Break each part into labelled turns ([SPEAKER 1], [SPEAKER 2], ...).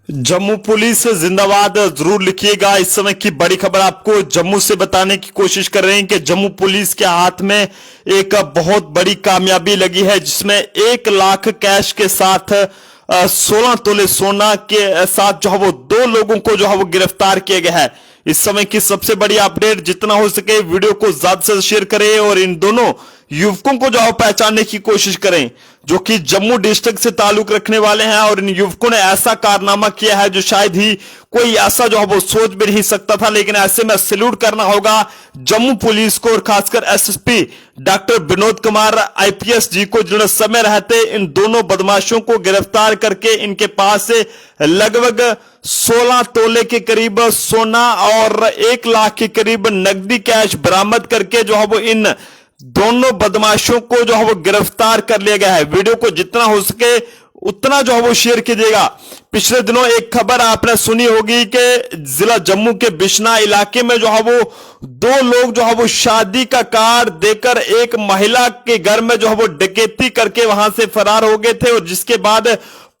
[SPEAKER 1] Jammu police जिंदाबाद जरूर लिखिएगा। इस समय की बड़ी खबर आपको जम्मू से बताने की कोशिश कर रहे हैं कि जम्मू पुलिस के हाथ में एक बहुत बड़ी कामयाबी लगी है, जिसमें 1 लाख कैश के साथ 16 तोले सोना के साथ जो है वो 2 लोगों को जो है वो गिरफ्तार किया गया है। इस समय की सबसे बड़ी अपडेट, जितना हो सके वीडियो को ज्यादा से शेयर करें और इन दोनों युवकों को जो है पहचानने की कोशिश करें, जो कि जम्मू डिस्ट्रिक्ट से ताल्लुक रखने वाले हैं। और इन युवकों ने ऐसा कारनामा किया है जो शायद ही कोई ऐसा जो है वो सोच भी नहीं सकता था। लेकिन ऐसे में सैल्यूट करना होगा जम्मू पुलिस को और खासकर SSP doctor Vinod Kumar IPS ji को, जिन्होंने समय रहते इन दोनों बदमाशों को गिरफ्तार करके इनके पास से लगभग 16 तोले के करीब सोना और 1 लाख के करीब नकदी कैश बरामद करके जो है वो इन दोनों बदमाशों को जो है वो गिरफ्तार कर लिया गया है। वीडियो को जितना हो सके उतना जो है वो शेयर कीजिएगा। पिछले दिनों एक खबर आपने सुनी होगी कि जिला जम्मू के बिश्ना इलाके में जो है वो 2 लोग जो है वो शादी का कार्ड देकर एक महिला के घर में जो है वो डकैती करके वहां से फरार हो गए थे। और जिसके बाद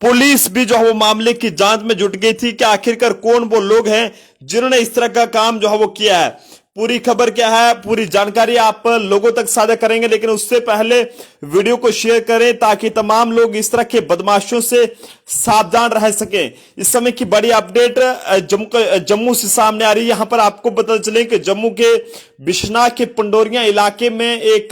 [SPEAKER 1] पुलिस भी जो है वो मामले की जांच में जुट गई थी कि आखिरकार कौन वो लोग हैं जिन्होंने इस तरह का काम जो है वो किया है। पूरी खबर क्या है, पूरी जानकारी आप लोगों तक साझा करेंगे, लेकिन उससे पहले वीडियो को शेयर करें ताकि तमाम लोग इस तरह के बदमाशों से सावधान रह सकें। इस समय की बड़ी अपडेट जम्मू से सामने आ रही है। यहां पर आपको पता चले कि जम्मू के बिश्ना के पंडोरिया इलाके में एक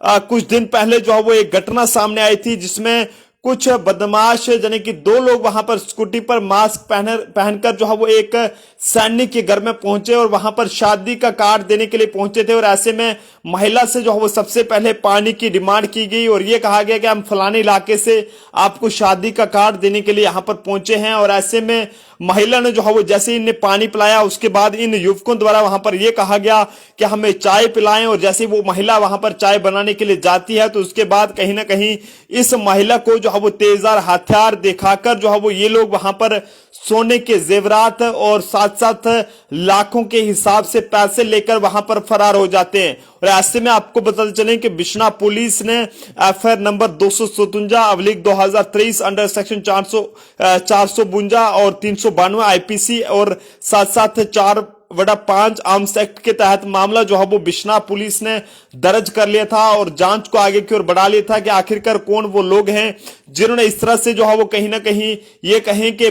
[SPEAKER 1] कुछ दिन पहले जो है वो एक घटना सामने आई थी, जिसमें कुछ बदमाश यानी कि 2 लोग वहां पर स्कूटी पर मास्क पहनकर जो है वो एक सैनिक के घर में पहुंचे और वहां पर शादी का कार्ड देने के लिए पहुंचे थे। और ऐसे में महिला से जो है वो सबसे पहले पानी की डिमांड की गई और ये कहा गया कि हम फलाने इलाके से आपको शादी का कार्ड देने के लिए यहां पर पहुंचे हैं। और ऐसे में महिला ने जो है वो जैसे ही इन्हें पानी पिलाया, उसके बाद इन युवकों द्वारा वहां पर यह कहा गया कि हमें चाय पिलाएं। और जैसे वो महिला वहां पर चाय बनाने के लिए जाती है तो उसके बाद कहीं ना कहीं इस महिला को जो है वो तेजधार हथियार दिखाकर जो है वो ये लोग वहां पर सोने के जेवरात और साथ साथ लाखों के हिसाब से पैसे लेकर वहां पर फरार हो जाते हैं। और ऐसे में आपको बताते चलें कि बिश्ना पुलिस ने एफआईआर नंबर 257 अवलिक 2023 अंडर सेक्शन 452 और 392 आईपीसी और साथ साथ 4/5 आर्म्स एक्ट के तहत मामला जो है वो बिश्ना पुलिस ने दर्ज कर लिया था और जांच को आगे की ओर बढ़ा लिया था कि आखिरकार कौन वो लोग हैं जिन्होंने इस तरह से जो है वो कहीं ना कहीं ये कहें कि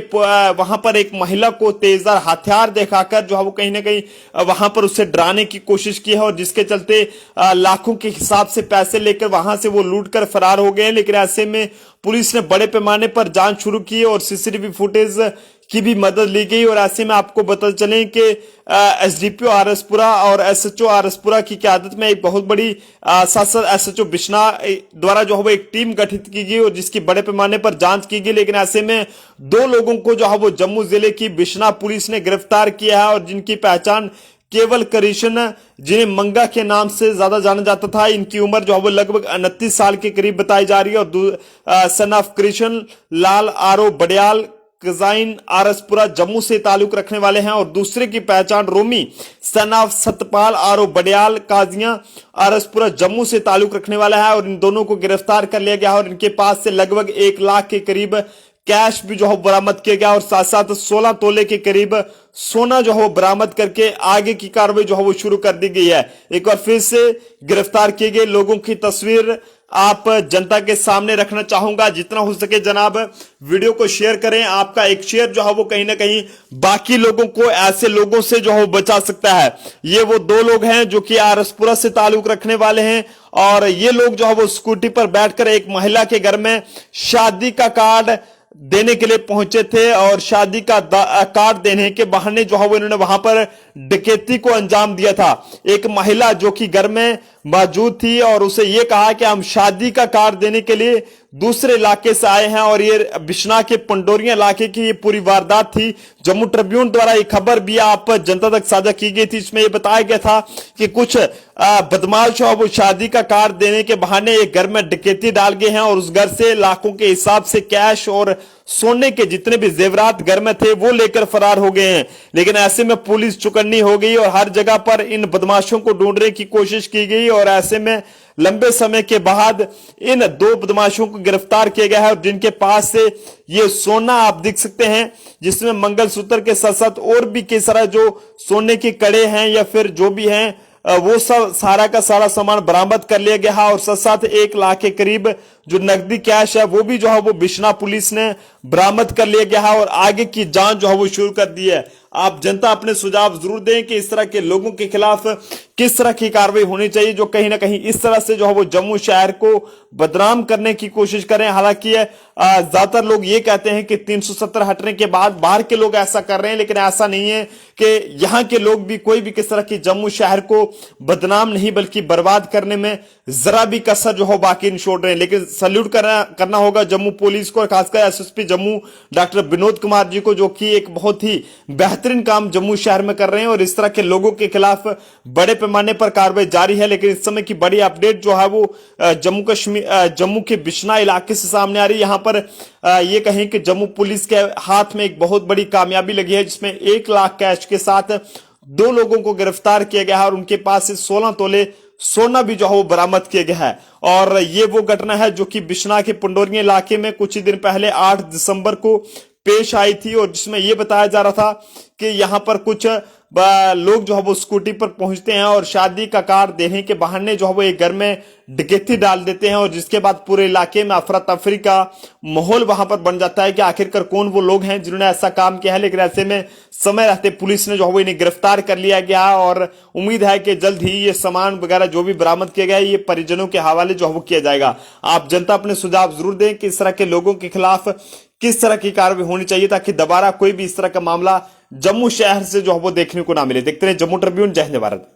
[SPEAKER 1] वहां पर एक महिला को तेजधार हथियार दिखाकर जो है वो कहीं ना कहीं वहां पर उसे डराने की कोशिश की है। और जिसके चलते लाखों के हिसाब से पैसे लेकर वहां से वो लूट कर फरार हो गए। लेकिन ऐसे में पुलिस ने बड़े पैमाने पर जांच शुरू की और सीसीटीवी फुटेज की भी मदद ली गई। और ऐसे में आपको बता चलें कि एसडीपीओ आरएसपुरा और एसएचओ आरएसपुरा की क़यादत में एक बहुत बड़ी साथ साथ एसएचओ बिश्ना द्वारा जो है वो एक टीम गठित की गई और जिसकी बड़े पैमाने पर जांच की गई। लेकिन ऐसे में 2 लोगों को जो है वो जम्मू जिले की बिश्ना पुलिस ने गिरफ्तार किया है और जिनकी पहचान केवल करिशन, जिन्हें मंगा के नाम से ज्यादा जाना जाता था, इनकी उम्र जो है वो लगभग 29 साल के करीब बताई जा रही है। और सन ऑफ कृष्ण लाल आरो बडियाल कजाइन आरएसपुरा जम्मू से ताल्लुक रखने वाले हैं। और दूसरे की पहचान रोमी सन ऑफ सतपाल आरो बडियाल काजिया आरएसपुरा जम्मू से ताल्लुक रखने वाला है। और इन दोनों को गिरफ्तार कर लिया गया और इनके पास से लगभग 1 लाख के करीब कैश भी जो है बरामद किया गया और साथ साथ 16 तोले के करीब सोना जो है वो बरामद करके आगे की कार्रवाई जो है वो शुरू कर दी गई है। एक बार फिर से गिरफ्तार किए गए लोगों की तस्वीर आप जनता के सामने रखना चाहूंगा। जितना हो सके जनाब वीडियो को शेयर करें। आपका एक शेयर जो है वो कहीं ना कहीं बाकी लोगों को ऐसे लोगों से जो है वो बचा सकता है। ये वो 2 लोग हैं जो कि आरएसपुरा से ताल्लुक रखने वाले हैं और ये लोग जो है वो स्कूटी पर बैठकर एक महिला के घर में शादी का कार्ड देने के लिए पहुंचे थे और शादी का कार्ड देने के बहाने जो है वो इन्होंने वहां पर डकैती को अंजाम दिया था। एक महिला जो कि घर में मौजूद थी और उसे ये कहा कि हम शादी का कार्ड देने के लिए दूसरे इलाके से आए हैं। और ये बिश्ना के पंडोरिया इलाके की ये पूरी वारदात थी। जम्मू ट्रिब्यून द्वारा ये खबर भी आप जनता तक साझा की गई थी। इसमें ये बताया गया था कि कुछ बदमाश जो है वो शादी का कार्ड देने के बहाने एक घर में डकैती डाल गए हैं और उस घर से लाखों के हिसाब से कैश और सोने के जितने भी जेवरात घर में थे वो लेकर फरार हो गए हैं। लेकिन ऐसे में पुलिस चौकन्नी हो गई और हर जगह पर इन बदमाशों को ढूंढने की कोशिश की गई और ऐसे में लंबे समय के बाद इन दो बदमाशों को गिरफ्तार किया गया है और जिनके पास से ये सोना आप देख सकते हैं, जिसमें मंगलसूत्र के साथ साथ और भी कई सारा जो सोने के कड़े हैं या फिर जो भी हैं वो सब सारा का सारा सामान बरामद कर लिया गया है और साथ साथ 1 लाख के करीब जो नकदी कैश है वो भी जो है वो बिश्ना पुलिस ने बरामद कर लिया गया है और आगे की जांच जो है वो शुरू कर दी है। आप जनता अपने सुझाव जरूर दें कि इस तरह के लोगों के खिलाफ किस तरह की कार्रवाई होनी चाहिए जो कहीं ना कहीं इस तरह से जो है वो जम्मू शहर को बदनाम करने की कोशिश करें। हालांकि ज्यादातर लोग ये कहते हैं कि 370 हटने के बाद बाहर के लोग ऐसा कर रहे हैं, लेकिन ऐसा नहीं है कि यहाँ के लोग भी कोई भी किस तरह की जम्मू शहर को बदनाम नहीं बल्कि बर्बाद करने में जरा भी कसर जो हो बाकी नहीं छोड़ रहे हैं। लेकिन सल्यूट करना होगा जम्मू पुलिस को, खासकर एसएसपी जम्मू डॉक्टर विनोद कुमार जी को, जो कि एक बहुत ही बेहतरीन काम जम्मू शहर में कर रहे हैं और इस तरह के लोगों के खिलाफ बड़े पैमाने पर कार्रवाई जारी है। लेकिन इस समय की बड़ी अपडेट जो है वो जम्मू के बिश्ना इलाके से सामने आ रही है। यहां पर ये कहें कि जम्मू पुलिस के हाथ में एक बहुत बड़ी कामयाबी लगी है, जिसमें 1 लाख कैश के साथ 2 लोगों को गिरफ्तार किया गया है और उनके पास से 16 तोले सोना भी जो है वो बरामद किया गया है। और ये वो घटना है जो कि बिश्ना के पंडोरिया इलाके में कुछ ही दिन पहले 8 दिसंबर को पेश आई थी और जिसमें यह बताया जा रहा था कि यहां पर कुछ लोग जो है वो स्कूटी पर पहुंचते हैं और शादी का कार्ड देने के बहाने जो है वो एक घर में डकैती डाल देते हैं और जिसके बाद पूरे इलाके में अफरा तफरी का माहौल वहां पर बन जाता है कि आखिरकार कौन वो लोग हैं जिन्होंने ऐसा काम किया है। लेकिन ऐसे में समय रहते पुलिस ने जो है वो इन्हें गिरफ्तार कर लिया गया और उम्मीद है कि जल्द ही ये सामान वगैरह जो भी बरामद किया गया है ये परिजनों के हवाले जो है वो किया जाएगा। आप जनता अपने सुझाव जरूर दें कि इस तरह के लोगों के खिलाफ किस तरह की कार्रवाई होनी चाहिए ताकि दोबारा कोई भी इस तरह का मामला जम्मू शहर से जो है वो देखने को ना मिले। देखते रहे जम्मू ट्रिब्यून। जय हिंद भारत।